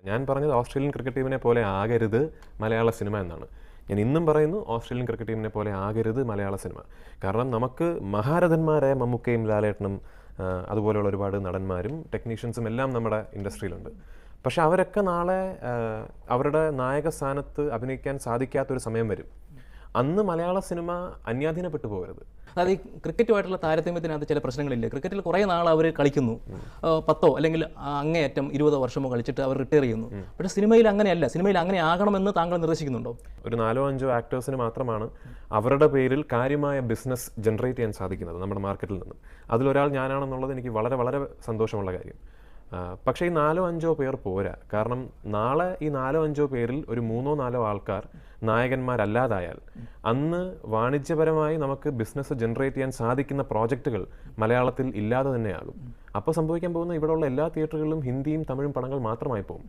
ഞാൻ പറഞ്ഞത് Australian cricket ടീമിനെ പോലെ ആകരുത് മലയാള സിനിമ എന്നാണ്. ഞാൻ ഇന്നും പറയുന്നു ഓസ്ട്രേലിയൻ ക്രിക്കറ്റ് ടീമിനെ പോലെ ആകരുത് മലയാള സിനിമ. കാരണം നമുക്ക് മഹാരഥന്മാരായ മമ്മൂക്കയും ലാലേട്ടനും അതുപോലെയുള്ള ഒരുപാട് നടന്മാരും ടെക്നീഷ്യൻസും എല്ലാം നമ്മുടെ ഇൻഡസ്ട്രിയിലുണ്ട്. പക്ഷെ അവരൊക്കെ നാളെ അവരുടെ നായക സ്ഥാനത്ത് അഭിനയിക്കാൻ സാധിക്കാത്തൊരു സമയം വരും. അന്ന് മലയാള സിനിമ അന്യാധീനപ്പെട്ടു പോകരുത്. അതായത് ഈ ക്രിക്കറ്റുമായിട്ടുള്ള താരതമ്യത്തിനകത്ത് ചില പ്രശ്നങ്ങളില്ല. ക്രിക്കറ്റിൽ കുറേ നാൾ അവർ കളിക്കുന്നു, 10 അല്ലെങ്കിൽ അങ്ങേയറ്റം 20 വർഷമോ കളിച്ചിട്ട് അവർ റിട്ടയർ ചെയ്യുന്നു. പക്ഷേ സിനിമയിൽ അങ്ങനെയല്ല. സിനിമയിൽ അങ്ങനെ ആകണമെന്ന് താങ്കൾ നിർദ്ദേശിക്കുന്നുണ്ടോ? ഒരു 4-5 ആക്ടേഴ്സിന് മാത്രമാണ് അവരുടെ പേരിൽ കാര്യമായ ബിസിനസ് ജനറേറ്റ് ചെയ്യാൻ സാധിക്കുന്നത് നമ്മുടെ മാർക്കറ്റിൽ നിന്ന്. അതിലൊരാൾ ഞാനാണെന്നുള്ളത് എനിക്ക് വളരെ വളരെ സന്തോഷമുള്ള കാര്യം. പക്ഷേ ഈ 4-5 പേർ പോരാ. കാരണം നാളെ ഈ 4-5 പേരിൽ ഒരു 3-4 ആൾക്കാർ നായകന്മാരല്ലാതായാൽ അന്ന് വാണിജ്യപരമായി നമുക്ക് ബിസിനസ് ജനറേറ്റ് ചെയ്യാൻ സാധിക്കുന്ന പ്രോജക്റ്റുകൾ മലയാളത്തിൽ ഇല്ലാതെ തന്നെയാകും. അപ്പോൾ സംഭവിക്കാൻ പോകുന്ന ഇവിടെയുള്ള എല്ലാ തിയേറ്ററുകളിലും ഹിന്ദിയും തമിഴും പടങ്ങൾ മാത്രമായി പോകും.